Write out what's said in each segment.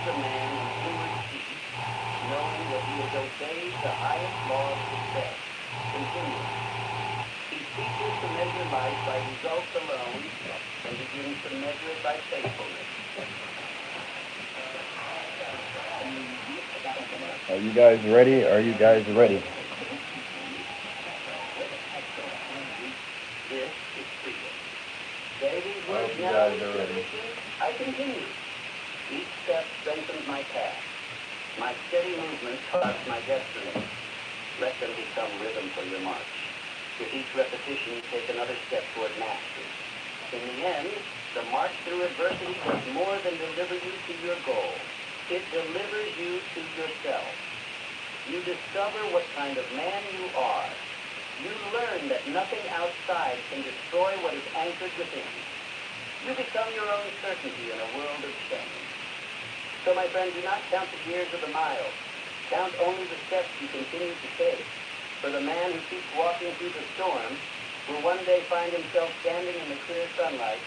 the man in inward peace, knowing that he has obeyed the highest law of success, continues. He ceases to measure life by results alone and begins to measure it by faithfulness. Are you guys ready? Are you guys ready? This is freedom. Say these I hope words you now guys with are ready. conviction. I continue. Each step strengthens my path. My steady movement carves my destiny. Let them become rhythm for your march. With each repetition, you take another step toward mastery. In the end, the march through adversity does more than deliver you to your goal. It delivers you to yourself. You discover what kind of man you are. You learn that nothing outside can destroy what is anchored within. You become your own certainty in a world of change. So, my friend, do not count the years or the miles. Count only the steps you continue to take. For the man who keeps walking through the storm will one day find himself standing in the clear sunlight,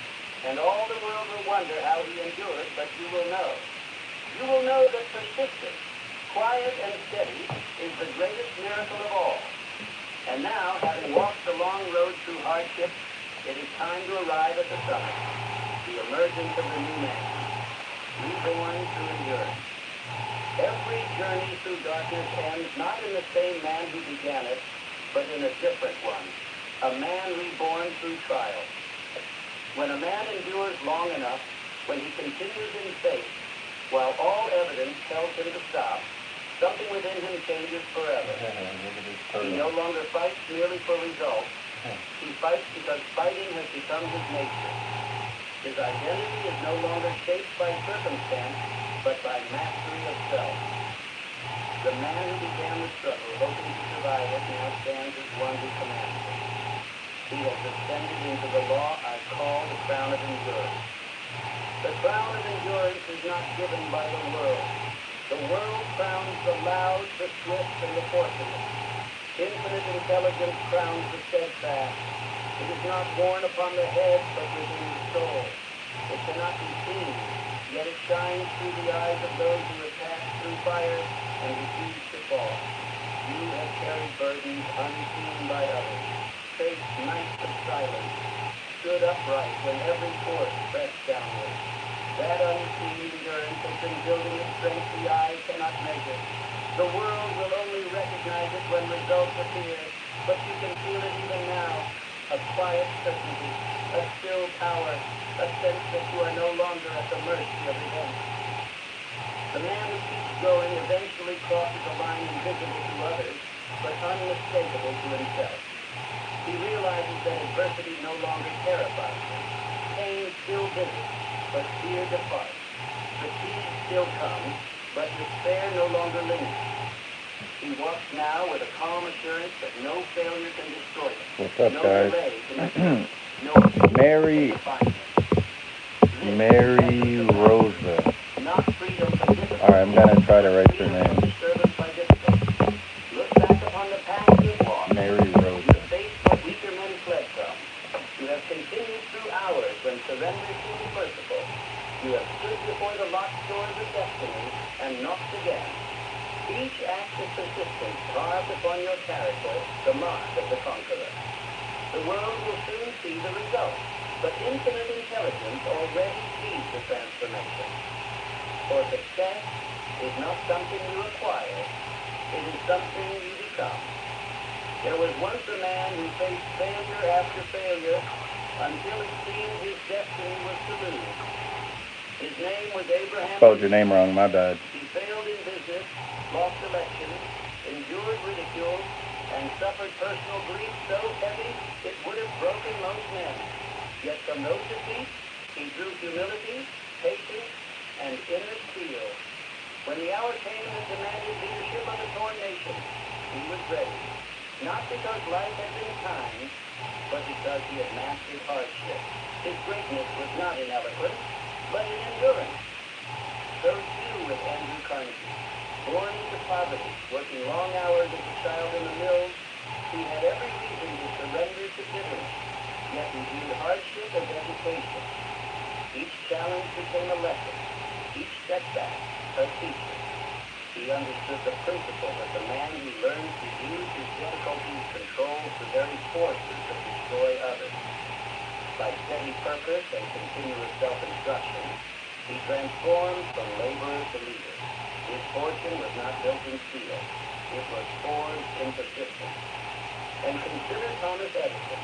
and all the world will wonder how he endured, but you will know. You will know that persistence, quiet and steady, is the greatest miracle of all. And now, having walked the long road through hardship, it is time to arrive at the summit, the emergence of the new man, reborn through endurance. Every journey through darkness ends not in the same man who began it, but in a different one, a man reborn through trial. When a man endures long enough, when he continues in faith, while all evidence tells him to stop, something within him changes forever. He no longer fights merely for results. He fights because fighting has become his nature. His identity is no longer shaped by circumstance, but by mastery of self. The man who began the struggle, hoping to survive it, now stands as one who commands it. He has ascended into the law I call the crown of endurance. The crown of endurance is not given by the world. The world crowns the loud, the swift, and the fortunate. Infinite intelligence crowns the steadfast. It is not worn upon the head, but within the soul. It cannot be seen, yet it shines through the eyes of those who have passed through fire and refuse to fall. You have carried burdens unseen by others, faced nights of silence, stood upright when every force pressed downward. That unseen endurance has been building a strength the eye cannot measure. The world will only recognize it when results appear, but you can feel it even now. A quiet certainty, a still power, a sense that you are no longer at the mercy of events. The man who keeps going eventually crosses a line invisible to others, but unmistakable to himself. He realizes that adversity no longer terrifies him. Pain still visits, but fear departs. Fatigue still comes, but despair no longer lingers. He walks now with a calm assurance that no failure can destroy him. What's up, No guys? delay can defeat him. No escape Mary, can define him. Mary Rosa. Not freedom from difficulty. All right, I'm gonna try to write your Freedom from name. disturbance by difficulty. Look back upon the path you have walked. Mary You have Rosa. faced what weaker men fled from. You have continued through hours when surrender seemed merciful. You have stood before the locked doors of destiny and knocked again. Each act of persistence carved upon your character the mark of the conqueror. The world will soon see the result, but infinite intelligence already sees the transformation. For success is not something you acquire, it is something you become. There was once a man who faced failure after failure until it seemed his destiny was to lose. His name was Abraham. Spelled your name wrong, my bad. He failed in business, lost elections, endured ridicule, and suffered personal grief so heavy it would have broken most men. Yet from those defeats, he drew humility, patience, and inner steel. When the hour came that demanded leadership of the torn nation, he was ready. Not because life had been kind, but because he had mastered hardship. His greatness was not in eloquence, but in endurance. So too with Andrew Carnegie. Born into poverty, working long hours as a child in the mills, he had every reason to surrender to bitterness, yet he viewed hardship as education. Each challenge became a lesson. Each setback a teacher. He understood the principle that the man who learns to use his difficulties controls the very forces that destroy others. By steady purpose and continuous self-instruction, he transformed from laborer to leader. His fortune was not built in steel. It was forged in persistence. And consider Thomas Edison.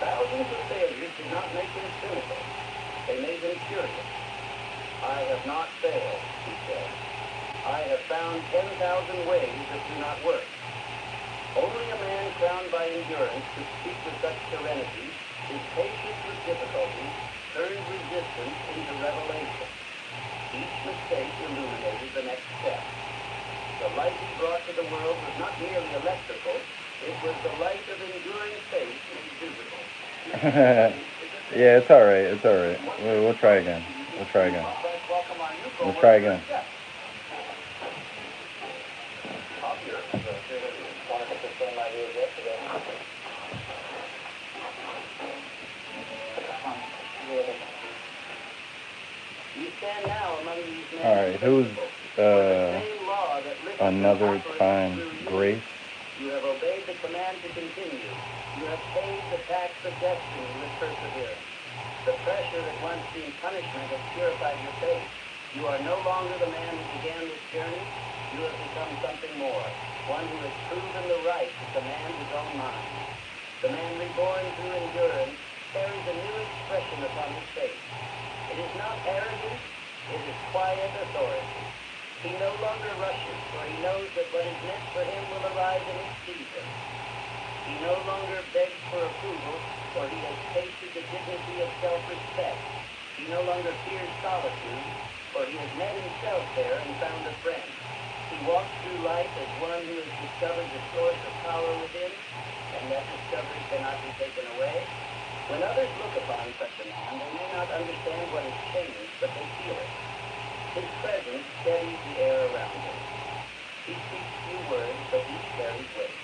Thousands of failures did not make him cynical. They made him curious. I have not failed, he said. I have found 10,000 ways that do not work. Only a man crowned by endurance could speak with such serenity. His patience with difficulty turned resistance into revelation. Each mistake illuminated the next step. The light he brought to the world was not merely electrical, it was the light of enduring faith made visible. Yeah, it's all right. It's all right. We'll try again. We'll try again. We'll try again. You stand now among these men. All right. Who's another time grace? You have obeyed the command to continue. You have paid the tax of destiny with perseverance. The pressure that once seemed punishment has purified your faith. You are no longer the man who began this journey. You have become something more. One who has proven the right to command his own mind. The man reborn through endurance carries a new expression upon his face. It is not arrogance, it is quiet authority. He no longer rushes, for he knows that what is meant for him will arrive in its season. He no longer begs for approval, for he has tasted the dignity of self-respect. He no longer fears solitude, for he has met himself there and found a friend. He walks through life as one who has discovered the source of power within, and that discovery cannot be taken away. When others look upon such a man, they may not understand what has changed, but they feel it. His presence steadies the air around him. He speaks few words, but each carries weight.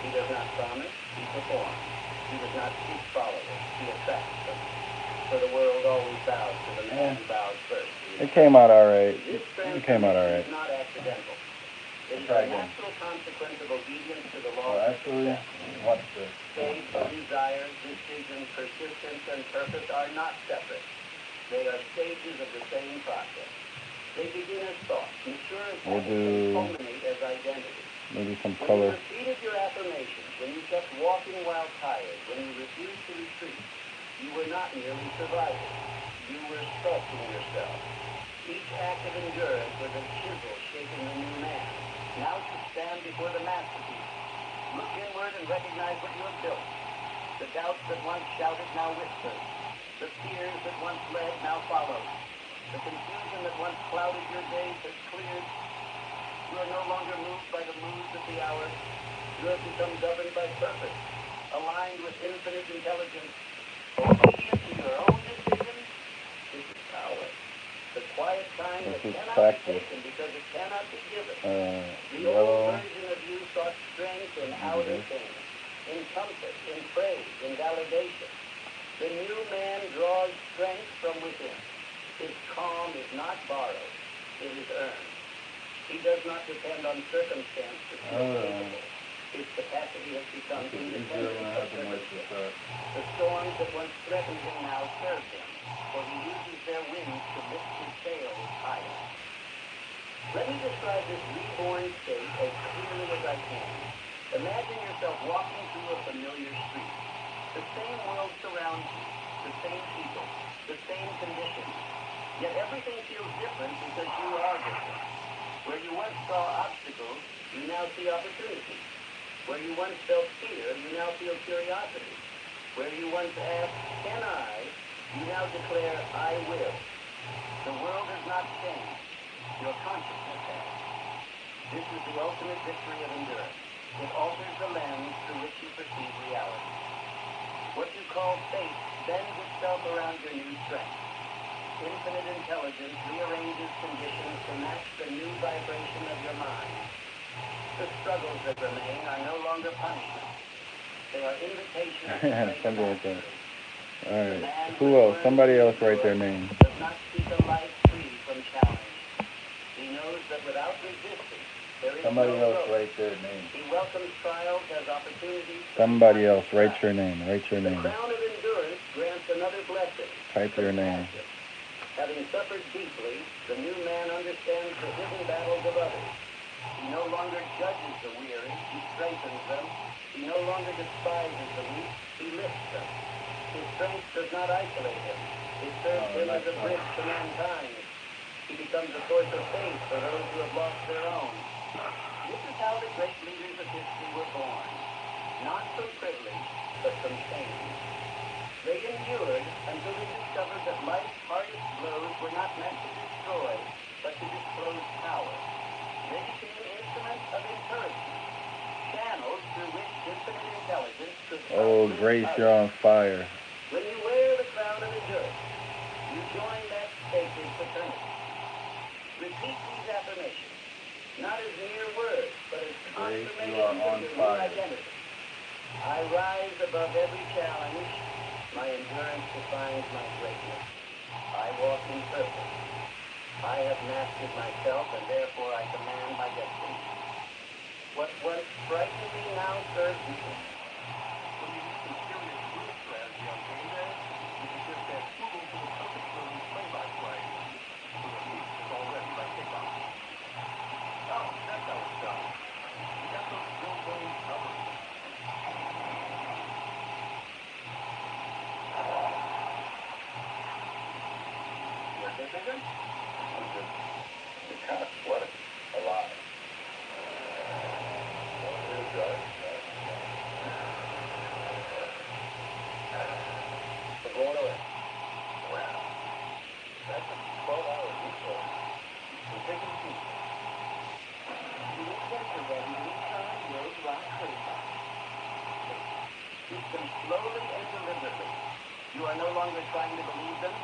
He does not promise, he performs. He does not seek followers, he attracts them. For the world always bows to the man who bows first. It came out all right. This It came out all right. is not accidental. It is Try a again. natural consequence of obedience to the law Well, of actually, success. watch this. Faith, desire, decision, persistence, and purpose are not separate. They are stages of the same process. They begin as thoughts, mature as We'll habits, and do culminate as identity. maybe some When you color. repeated your affirmations, when you kept walking while tired, when you refused to retreat, you were not merely surviving. You were sculpting yourself. Each act of endurance was a chisel shaping the new man. Now you stand before the masterpiece. Look inward and recognize what you have built. The doubts that once shouted now whisper. The fears that once led now follow. The confusion that once clouded your days has cleared. You are no longer moved by the moods of the hour. You have become governed by purpose, aligned with infinite intelligence, obedient to your own decisions. This is power. The quiet time that This is cannot practice. be taken because it cannot be given. The old Yellow. version of you sought strength in outer things, in comfort, in praise, in validation. The new man draws strength from within. His calm is not borrowed, it is earned. He does not depend on circumstance to feel capable. His capacity has become independent of circumstance. The storms that once threatened him now serve him, for he uses their winds to lift his sails higher. Let me describe this reborn state as clearly as I can. Imagine yourself walking through a familiar street. The same world surrounds you, the same people, the same conditions. Yet everything feels different because you are different. Where you once saw obstacles, you now see opportunities. Where you once felt fear, you now feel curiosity. Where you once asked, can I, you now declare, I will. The world has not changed. Your consciousness has. This is the ultimate victory of endurance. It alters the lens through which you perceive reality. What you call fate bends itself around your new strength. Infinite intelligence rearranges conditions to match the new vibration of your mind. The struggles that remain are no longer punishment. They are invitations to break Something like that. mastery. All right. Who else? Somebody else write their name. Does not seek a life free from challenge. He knows that without resistance, there is Somebody no else growth. write their name. He welcomes trials as opportunities. Somebody else write your name. Write your The name. crown of endurance grants another blessing. Type your name. Compassion. Having suffered deeply, the new man understands the hidden battles of others. He no longer judges the weary, he strengthens them. He no longer despises the weak, he lifts them. His strength does not isolate him. It serves him as a bridge to mankind. He becomes a source of faith for those who have lost their own. This is how the great leaders of history were born. Not from privilege, but from pain. They endured until they discovered that life's hardest blows were not meant to destroy, but to disclose power. They became instruments of encouragement, channels through which infinite intelligence could Oh, uplift Grace, others. you're on fire. When you wear the crown of endurance, you join that sacred fraternity. Repeat these affirmations, not as mere words, but as Grace, confirmation you are of on your new fire. identity. I rise above every challenge. My endurance defines my greatness. I walk in purpose. I have mastered myself, and therefore I command my destiny. What once frightened me now serves me. When you use some serious group strategy on game day, you can just add Google to the perfect movie play-by-play. So the piece is all ready by kickoff. Oh, that's how it's done. You got those Bill Gaines covered. You okay, Finger? I'm just kind of sweating a lot. We're going away. Wow. That's a 12-hour resource. We're taking a seat. The adventure ready to return Road Rock Crazy. Speak them slowly and deliberately. You are no longer trying to believe them.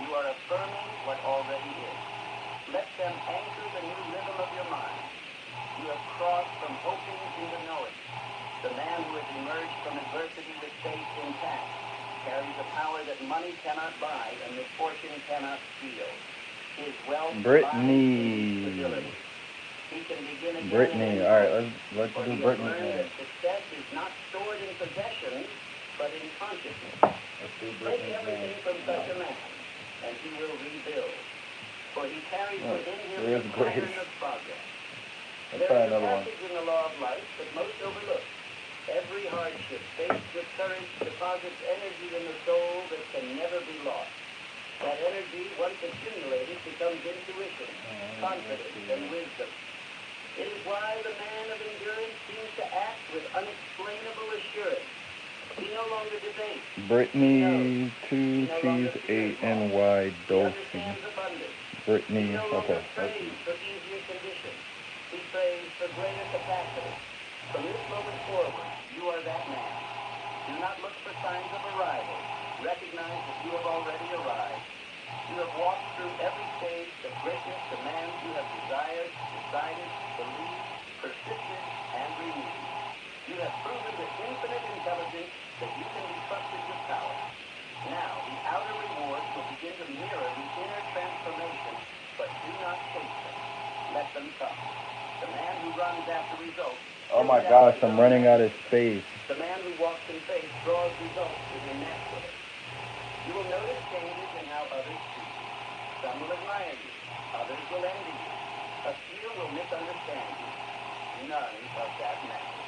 You are affirming what already is. Let them anchor the new rhythm of your mind. You have crossed from hoping into knowing. The man who has emerged from adversity with faith intact carries a power that money cannot buy and misfortune cannot steal. His wealth Brittany. lies in stability. He can begin again. Brittany. All right, let's For do he has Brittany's learned name. that success is not stored in possessions, but in consciousness. Let's do Take Brittany's everything name. from such a man, and he will rebuild. For he carries Oh, within him there is the Grace. pattern of progress. Let's There try is a another one. passage in the law of life that most overlook. Every hardship faced with courage deposits energy in the soul that can never be lost. That energy, once accumulated, becomes intuition, confidence, and wisdom. It is why the man of endurance seems to act with unexplainable assurance. He no longer debates. Brittany, 2 T's, 8 NY, He Dolphin. understands abundance. Brittany, He no longer okay. prays for easier conditions. He prays for greater capacity. From this moment forward, you are that man. Do not look for signs of arrival. Recognize that you have already arrived. You have walked through every stage of greatness demands you have desired, decided, believed, persisted, and renewed. You have proven with infinite intelligence that you can be trusted with power. Now, the outer rewards will begin to mirror the inner transformation, but do not chase them. Let them come. The man who runs after results. Oh my gosh, I'm running out of space. The man who walks in faith draws results within naturally. You will notice changes in how others treat you. Some will admire you. Others will envy you. A few will misunderstand you. None of that matters.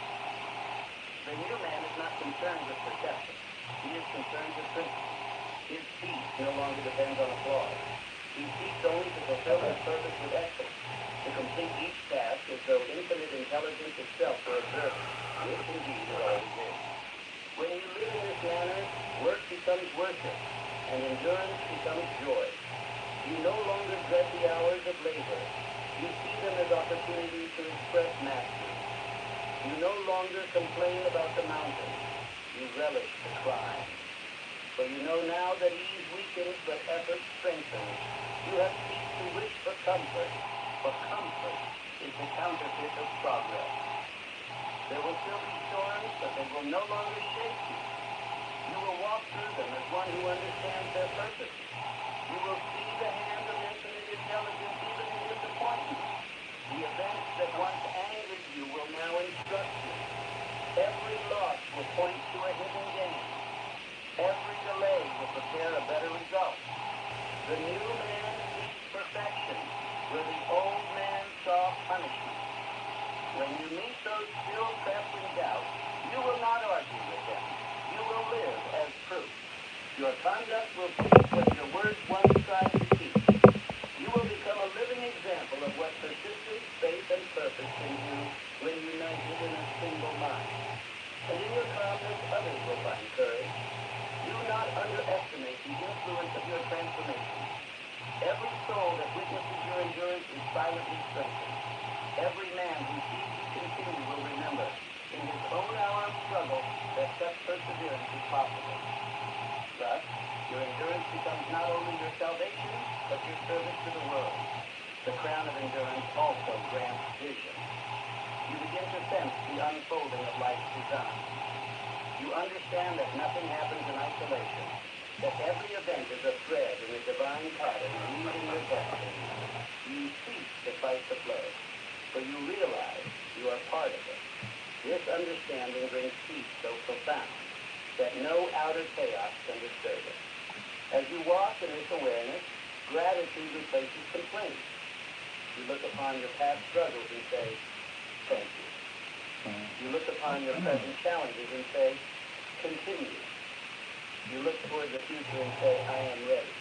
The new man is not concerned with perception. He is concerned with principle. His peace no longer depends on applause. He seeks only to fulfill his purpose with excellence, to complete each task as though infinite intelligence itself were observing, which indeed it always is. When you live in this manner, work becomes worship, and endurance becomes joy. You no longer dread the hours of labor. You see them as opportunities to express mastery. You no longer complain about the mountains. You relish the climb. For you know now that ease weakens, but effort strengthens. You have ceased to wish for comfort is the counterfeit of progress. There will still be storms, but they will no longer shake you. You will walk through them as one who understands their purpose. You will see the hand of infinite intelligence even in disappointment. disappointment. The events that once angered you will now instruct you. Every loss will point to a hidden gain. Every delay will prepare a better result. The new man seeks perfection, where the old man saw punishment. When you meet those still trapped in doubt, you will not argue with them. You will live as proof. Your conduct will speak what your words once tried to teach. You will become a living example of what persistence, faith, and purpose can do when united in a single mind. And in your calmness, others will find courage. Do not underestimate the influence of your transformation. Every soul that witnesses your endurance is silently strengthened. Every man who sees you continue will remember, in his own hour of struggle, that such perseverance is possible. Thus, your endurance becomes not only your salvation, but your service to the world. The crown of endurance also grants vision. You begin to sense the unfolding of life's design. You understand that nothing happens in isolation, that every event is a thread in a divine pattern leading your destiny. You cease to fight the flow, for you realize you are part of it. This understanding brings peace so profound that no outer chaos can disturb it. As you walk in this awareness, gratitude replaces complaint. You look upon your past struggles and say, thank you. You look upon your present challenges and say, continue. You look toward the future and say, I am ready.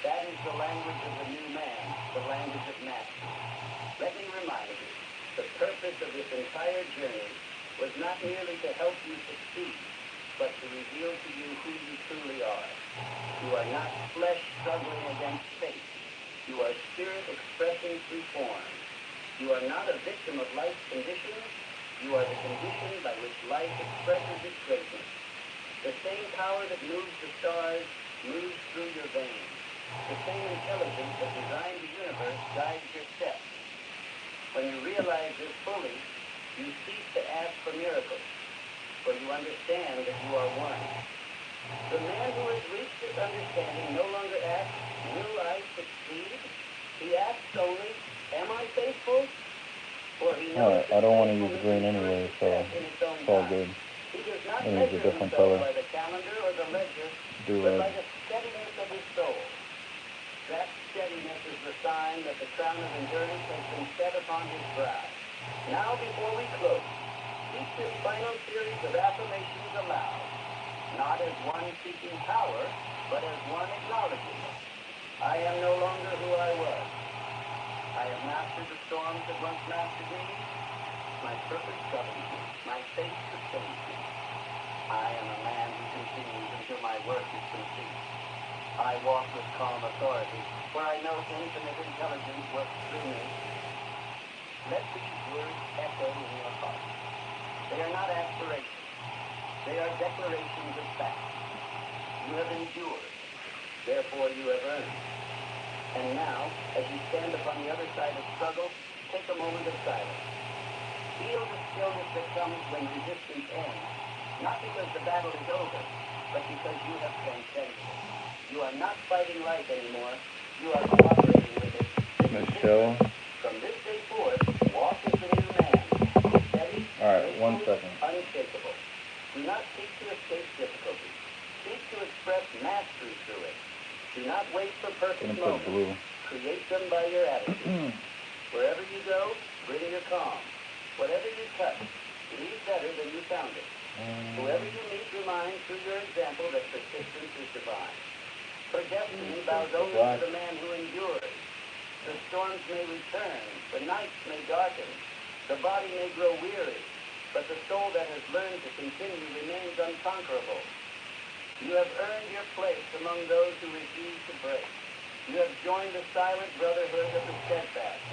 That is the language of the new man, the language of mastery. Let me remind you, the purpose of this entire journey was not merely to help you succeed, but to reveal to you who you truly are. You are not flesh struggling against fate. You are spirit expressing through form. You are not a victim of life's conditions. You are the condition by which life expresses its greatness. The same power that moves the stars moves through your veins. The same intelligence that designed the universe guides your steps. When you realize this fully, you cease to ask for miracles, for you understand that you are one. The man who has reached this understanding no longer asks, will I succeed? He asks only, am I faithful? For he knows Alright, I don't want to use green anyway, so it's all good. He does not I use a measure different himself color. by the calendar or the ledger, Do but red. by the steadiness of his soul. That steadiness is the sign that the crown of endurance has been set upon his brow. Now, before we close, speak this final series of affirmations aloud, not as one seeking power, but as one acknowledging it. I am no longer who I was. I have mastered the storms that once mastered me. My purpose governs me. My faith sustains me. I am a man who continues until my work is complete. I walk with calm authority, for I know infinite intelligence works through me. Let these words echo in your heart. They are not aspirations. They are declarations of fact. You have endured. Therefore you have earned. And now, as you stand upon the other side of struggle, take a moment of silence. Feel the stillness that comes when resistance ends, not because the battle is over, but because you have transcended it. You are not fighting life anymore. You are cooperating with it. Michelle. From this day forth, walk as the new man. Steady, Alright, 1 second. unshakable. Do not seek to escape difficulty. Seek to express mastery through it. Do not wait for perfect I'm gonna put moments. blue. Create them by your attitude. Wherever you go, bring your calm. Whatever you touch, leave better than you found it. Whoever you meet reminds through your example that persistence is divine. For destiny bows only to the man who endures. The storms may return, the nights may darken, the body may grow weary, but the soul that has learned to continue remains unconquerable. You have earned your place among those who refuse to break. You have joined the silent brotherhood of the steadfast,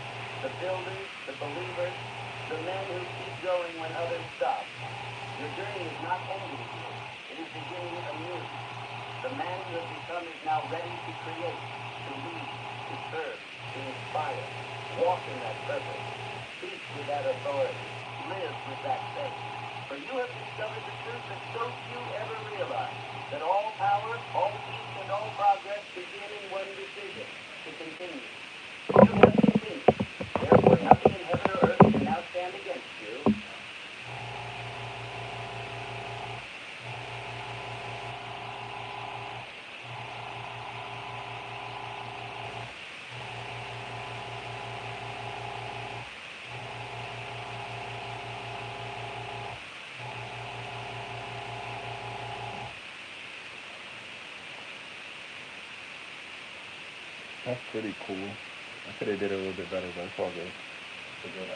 the builders, the believers, the men who keep going when others stop. Your journey is not ending here. It is beginning anew. The man you have become is now ready to create, to lead, to serve, to inspire. Walk in that purpose. Speak with that authority. Live with that faith. For you have discovered the truth that so few ever realize, that all power, all peace, and all progress begin in one decision, to continue. You have convinced That's pretty cool. I could have did it a little bit better, but it's all good. It's a good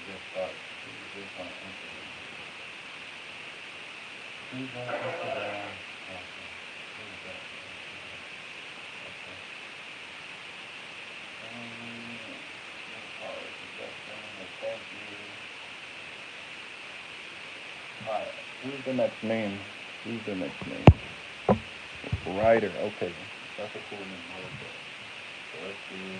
good start. Who's on Instagram? Who's on Instagram? Okay. Who's that? Okay. Thank you. Alright. Who's the next name? Who's the next name? Ryder. Okay. That's a cool name. I like that. So let's see.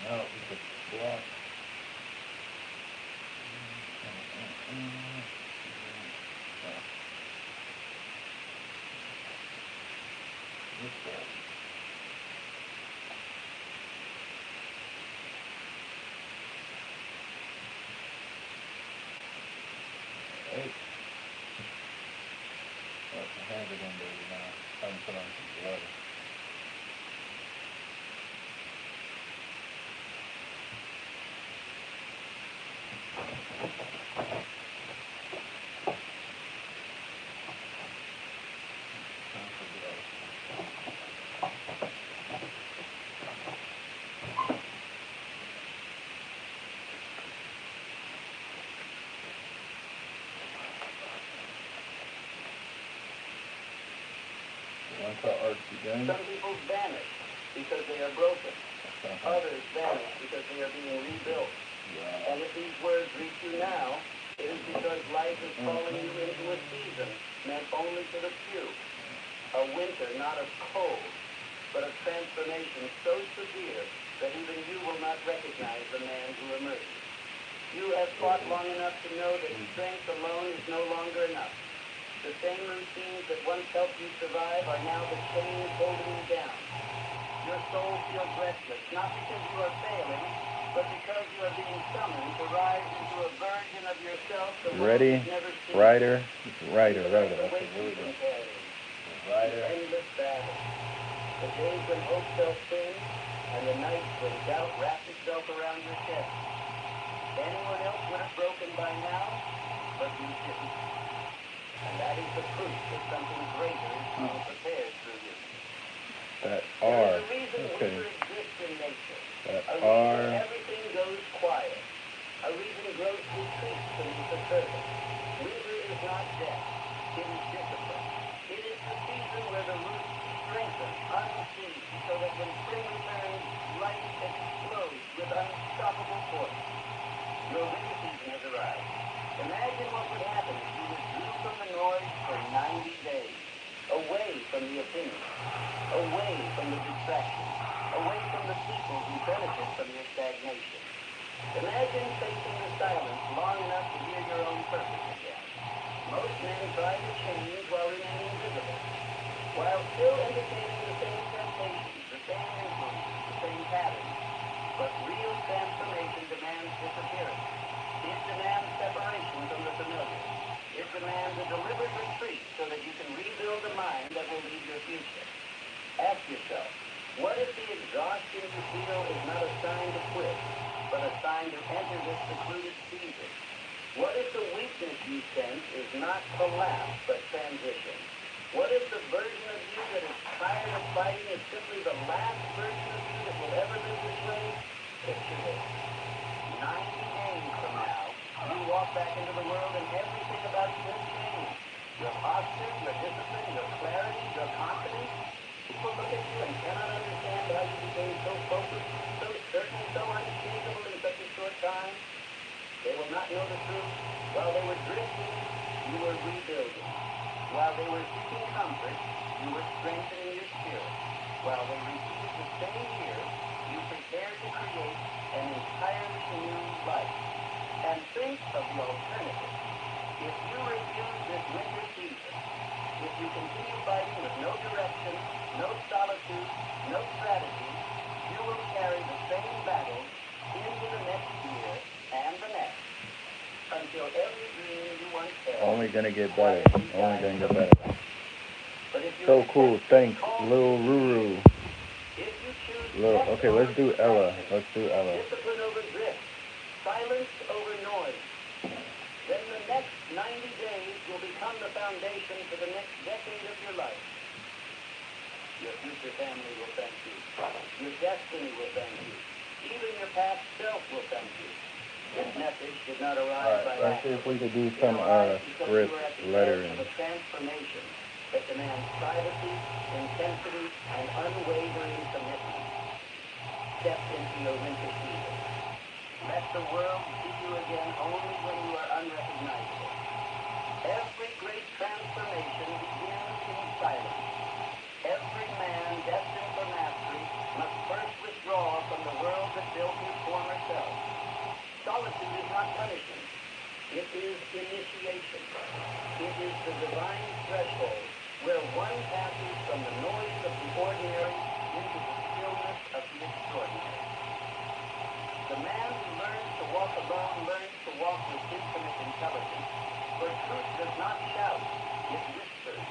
Out with the block. Hey. Well, I have it on there now. Time to put on some water. Some people vanish because they are broken. Others vanish because they are being rebuilt. Yeah. And if these words reach you now, it is because life is calling you into a season meant only for the few. A winter not of cold, but of transformation so severe that even you will not recognize the man who emerges. You have fought long enough to know that strength alone is no longer enough. The same routines that once helped you survive are now the chains holding you down. Your soul feels restless, not because you are failing, but because you are being summoned to rise into a version of yourself the world has never seen. Ryder. That's a really good one. Ryder. Endless battle. The days when hope felt thin, and the nights when doubt wrapped itself around your chest. Anyone else would have broken by now, but you didn't. And that is the proof that something greater is being prepared for you. That There R. is a reason Okay. winter exists in nature. That A R. reason everything goes quiet. A reason growth retreats beneath the surface. Winter is not death. It is discipline. It is the season where the roots strengthen, unseed, so that when spring returns, life explodes with unstoppable force. Your winter season has arrived. Imagine what would happen if you withdrew from the noise for 90 days, away from the opinions, away from the distractions, away from the people who benefit from your stagnation. Imagine facing the silence long enough to hear your own purpose again. Most men try to change while remaining visible, while still entertaining the same temptations, the same influences, the same patterns. But real transformation demands disappearance. It demands separation from the familiar. It demands a deliberate retreat so that you can rebuild a mind that will lead your future. Ask yourself, what if the exhaustion you feel is not a sign to quit, but a sign to enter this secluded season? What if the weakness you sense is not collapse, but transition? What if the version of you that is tired of fighting is simply the last version of you that will ever live this way? Picture this. 90 days from now, you walk back into the world and everything about you has changed. Your posture, your discipline, your clarity, your confidence. People look at you and cannot understand how you became so focused, so certain, so unshakable in such a short time. They will not know the truth. While they were drifting, you were rebuilding. While they were seeking comfort, you were strengthening your spirit. While they received the same year, you prepared to create an entirely new life. And think of the alternative. If you refuse this winter season, if you continue fighting with no direction, no solitude, no strategy, you will carry the same battles into the next year and the next, until every dream you once had. Only gonna get better. Only gonna get better. So cool. Thanks, Lil Ruru. If you choose Look, okay, let's do Ella. Let's do Ella. Discipline over drift. Silence over noise. Then the next 90 days will become the foundation for the next decade of your life. Your future family will thank you. Your destiny will thank you. Even your past self will thank you. This message did not arrive by Let's see if we could do It some arrived because you script were at the edge lettering. of a transformation that demands privacy, intensity, and unwavering commitment. Step into your winter season. Let the world see you again only when you are unrecognizable. Every great transformation begins in silence. Every man destined for mastery must first withdraw from the world that built his former self. Solitude is not punishment. It is initiation. It is the divine threshold where one passes from the noise of the ordinary into the stillness of the extraordinary. The man who learns to walk alone learns to walk with infinite intelligence. For truth does not shout, it whispers.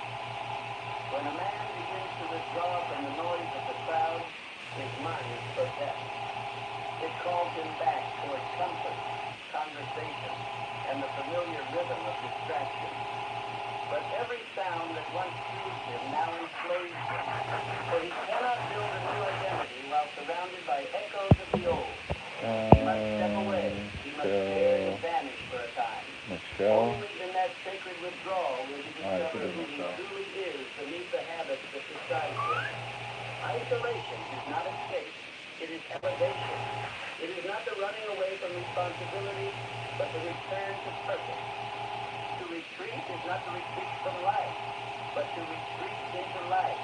When a man begins to withdraw from the noise of the crowd, his mind protects. It calls him back toward comfort, conversation, and the familiar rhythm of distraction. But every sound that once soothed him now enslaves him, for he cannot build a new identity while surrounded by echoes of the old. He must step away. He must dare to vanish for a time. Michelle. Only in that sacred withdrawal will he discover who he Michelle. truly is beneath the habits that decide him. Isolation is not escape. It is elevation. It is not the running away from responsibility, but the return to purpose. To retreat is not to retreat from life, but to retreat into life.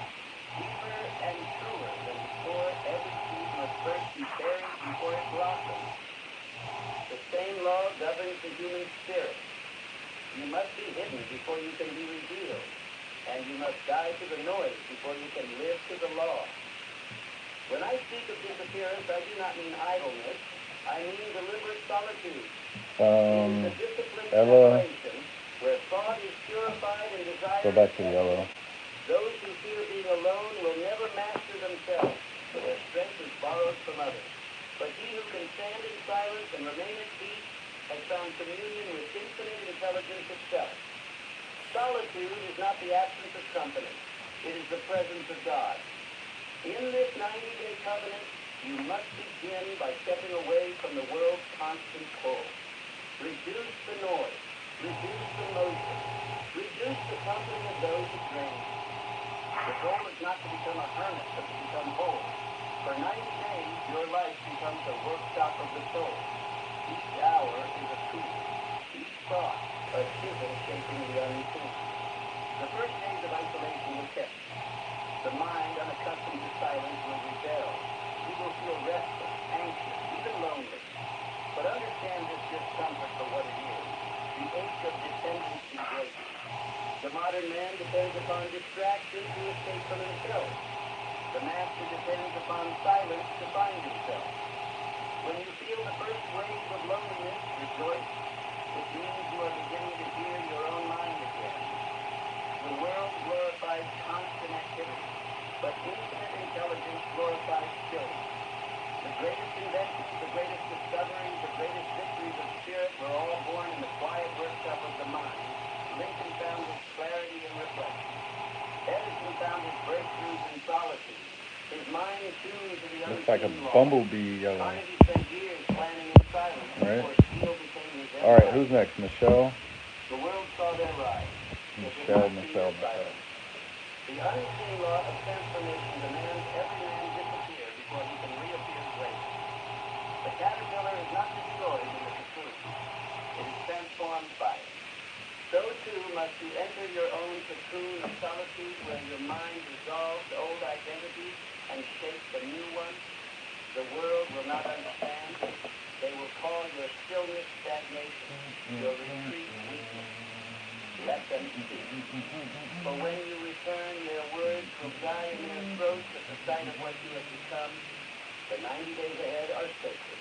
Deeper and truer than before, every seed must first be buried before it blossoms. The same law governs the human spirit. You must be hidden before you can be revealed, and you must die to the noise before you can live to the law. When I speak of disappearance, I do not mean idleness. I mean deliberate solitude. It is the disciplined Ella. separation where thought is purified and desire. Go back to the Yellow. Those who fear being alone will never master themselves, for their strength is borrowed from others. But he who can stand in silence and remain at peace has found communion with infinite intelligence itself. Solitude is not the absence of company. It is the presence of God. In this 90-day covenant, you must begin by stepping away from the world's constant pull. Reduce the noise. Reduce the motion. Reduce the company of those who drain you. The goal is not to become a hermit, but to become whole. For 90 days, your life becomes a workshop of the soul. Each hour is a tool. Each thought, a chisel shaping the unseen. The first days of isolation will test. The mind, unaccustomed to silence, will rebel. You will feel restless, anxious, even lonely. But understand this discomfort for what it is. The ache of dependency breaks. The modern man depends upon distraction to escape from himself. The master depends upon silence to find himself. When you feel the first wave of loneliness, rejoice. It means you are beginning to hear your own mind again. The world glorifies constant activity, but infinite intelligence glorifies stillness. The greatest inventions, the greatest discoveries, the greatest victories of spirit were all born in the quiet workshop of the mind. Lincoln found his clarity in reflection. Edison found his breakthroughs in solitude. His mind tuned to the Looks like a unseen law. bumblebee Yellow. Carnegie spent years planning in silence before steel became his empire. Alright, who's next? Michelle? The world saw their rise. Michelle. The unseen law of transformation demands every man disappear before he can reappear great. The caterpillar is not destroyed in the cocoon. It is transformed by it. So too must you enter your own cocoon of solitude where your mind dissolves old identities and shapes a new one. The world will not understand. They will call your stillness stagnation, your retreat weakness. Let them speak. For when you return, their words will die in their throats at the sight of what you have become. The 90 days ahead are sacred.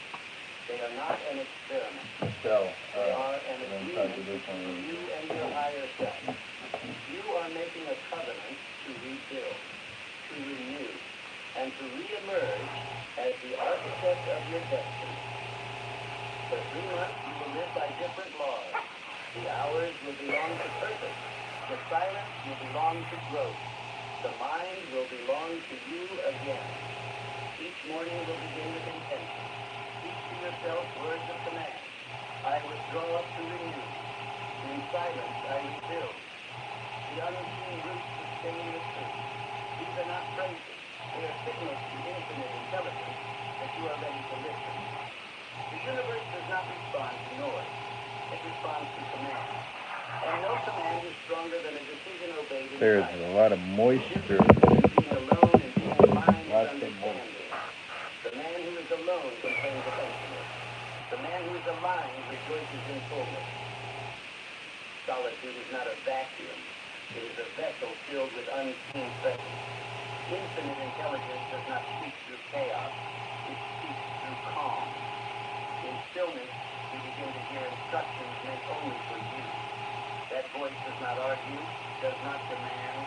They are not an experiment. Michelle. They are an agreement between you and your higher self. You are making a covenant to rebuild, to renew, and to reemerge as the architect of your destiny. For 3 months, you will live by different laws. The hours will belong to purpose. The silence will belong to growth. The mind will belong to you again. Each morning will begin with intention. Speak to yourself words of command. I withdraw to renew. In silence, I rebuild. The unseen roots sustain the truth. These are not phrases. They are signals to infinite intelligence that you are ready to listen. The universe does not respond to noise. It responds to command. And no command is stronger than a decision obeyed in There's silence. a lot of moisture. Being alone and being aligned is Lots of understanding. The man who is alone complains of emptiness. The man who is aligned rejoices in fullness. Solitude is not a vacuum. It is a vessel filled with unseen presence. Infinite intelligence does not speak through chaos. It speaks through calm. In stillness, you begin to hear instructions meant only for you. That voice does not argue, does not demand,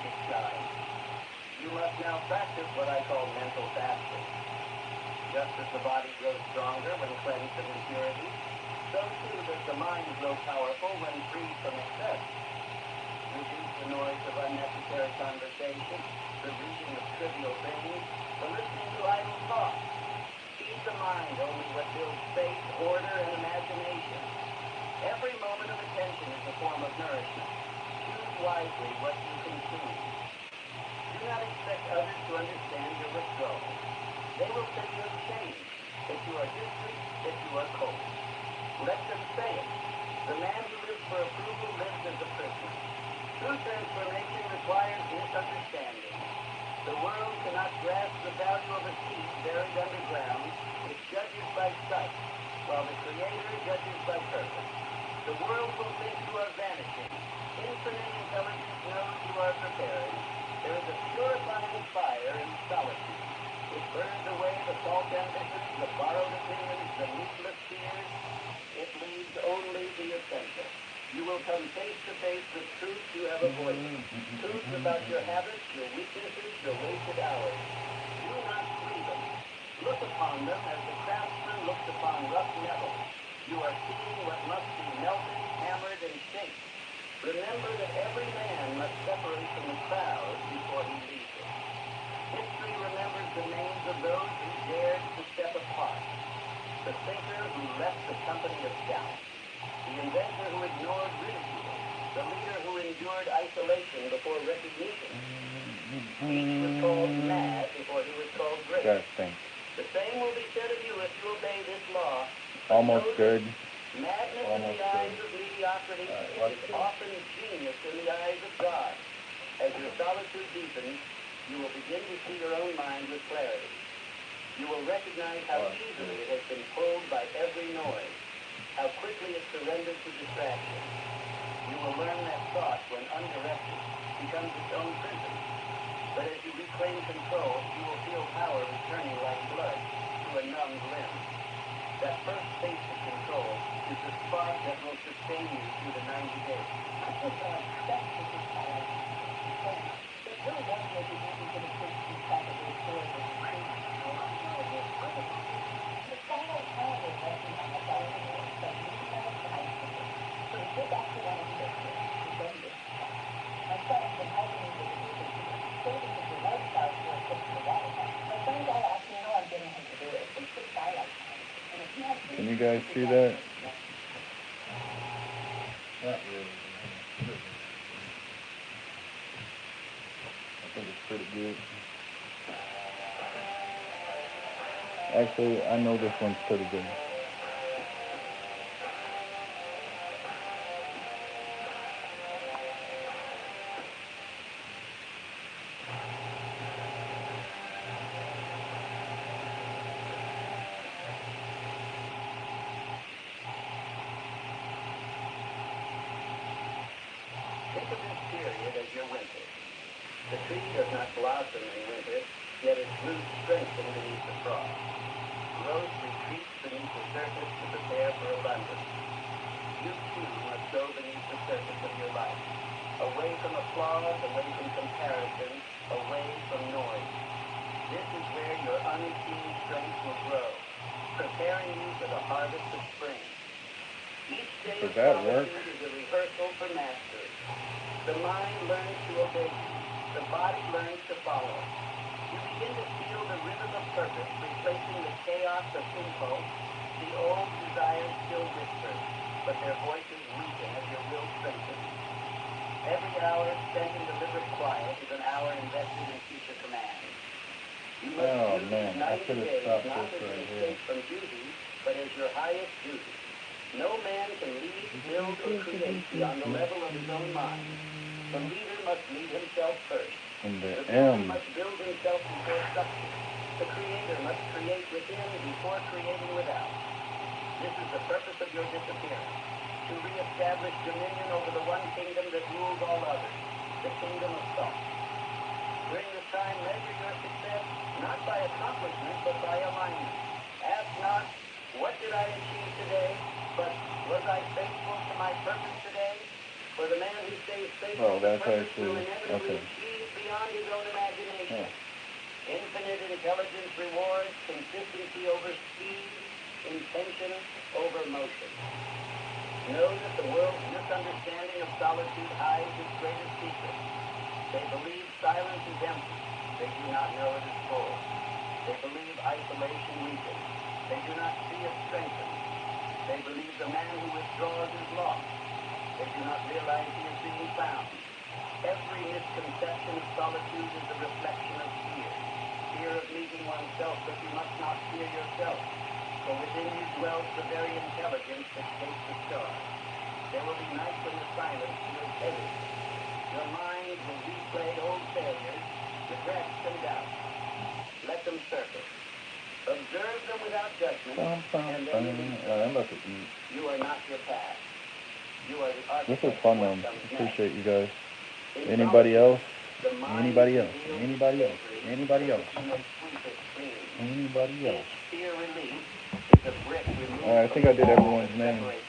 it guides. You must now practice what I call mental fasting. Just as the body grows stronger when cleansed of impurity, so too does the mind grow powerful when freed from excess. Reduce the noise of unnecessary conversation, the reading of trivial things, the listening to idle talk. Feed the mind only what builds faith, order, and imagination. Every moment of attention is a form of nourishment. Choose wisely what you consume. Do not expect others to understand your withdrawal. They will say you have changed, that you are distant, that you are cold. Let them say it. The man who lives for approval lives as a prisoner. True transformation requires misunderstanding. The world cannot grasp the value of a seed buried underground, which judges by sight, while the Creator judges by purpose. The world will think you are vanishing. Infinite intelligence knows you are preparing. There is a purifying fire in solitude. It burns away the false ambitions, the borrowed opinions, the needless fears. It leaves only the essential. You will come face to face with truth you have avoided. Truth about your habits, your weaknesses, your wasted hours. Do not flee them. Look upon them as the craftsman looks upon rough metal. You are seeing what must be melted, hammered, and shaped. Remember that every man must separate from the crowd before he leaves it. History remembers the names of those who dared to step apart. The thinker who left the company of doubt. The inventor who ignored ridicule. The leader who endured isolation before recognition. Each was called mad before he was called great. Gotta think. The same will be said of you if you obey this law. Almost good. Madness Almost in the eyes of mediocrity is often genius in the eyes of God. As your solitude deepens, you will begin to see your own mind with clarity. You will recognize how easily it has been pulled by every noise, how quickly it surrenders to distraction. You will learn that thought, when undirected, becomes its own prison. But as you reclaim control, you will feel power returning like blood to a numbed limb. That first taste of control is the spark that will sustain you through the 90 days. I think that's the power. It really does make it easy for the kids to talk about the story of the the final time is resting on the power of the Lord. So you never try to do it. So you go back to one of the my son has been helping me with the music. He's saving his lifestyle for a trip to the water. My friends all ask me how I'm getting him to do it. It's the twilight time. Can you guys see that? Not really. I think it's pretty good. Actually, I know this one's pretty good. Think of this period as your winter. The tree does not blossom in winter, yet its roots strengthen beneath the frost. Growth retreats beneath the surface to prepare for abundance. You too must go beneath the surface of your life, away from applause, away from comparison, away from noise. This is where your unseen strength will grow, preparing you for the harvest of spring. Each day Does of that work? solitude is a rehearsal for mastery. The mind learns to obey you. The body learns to follow. You begin to feel the rhythm of purpose, replacing the chaos of impulse. The old desires still whisper, but their voices weaken as your will strengthens. Every hour spent in deliberate quiet is an hour invested in future command. You must Oh, use man, these I 90 should have days stopped not this as an right here. escape from duty, but as your highest duty. No man can lead, build, or create beyond the level of his own mind. The leader must lead himself first. And the The builder M. must build himself before structure. The creator must create within before creating without. This is the purpose of your disappearance, to reestablish dominion over the one kingdom that rules all others, the kingdom of thought. During this time, measure your success not by accomplishment, but by alignment. Ask not, what did I achieve today, but was I faithful to my purpose today? For the man who stays faithful Oh, to that's purpose will actually, inevitably okay. achieve beyond his own imagination. Yeah. Infinite intelligence rewards consistency over speed, intention over motion. Know that the world's misunderstanding of solitude hides its greatest secret. They believe silence is empty. They do not know it is full. They believe isolation weakens. They do not see it strengthens. They believe the man who withdraws is lost. They do not realize he is being found. Every misconception of solitude is a reflection of fear. Fear of meeting oneself, but you must not fear yourself. For within you dwells the very intelligence that shapes the stars. There will be nights when the silence feels heavy. Your mind will replay old failures, regrets, and doubts. Let them surface. Observe them without judgment, and then release them. I'm about to eat. You are not your past. You are the This architect was fun, of though. what comes next. Appreciate you guys. In Anybody else? the mind Anybody else? reveals Anybody else? sacred, Anybody else? you may sweep it clean. Anybody else? Each fear release is a brick removed Alright, I think from I the did wall everyone's that name. separates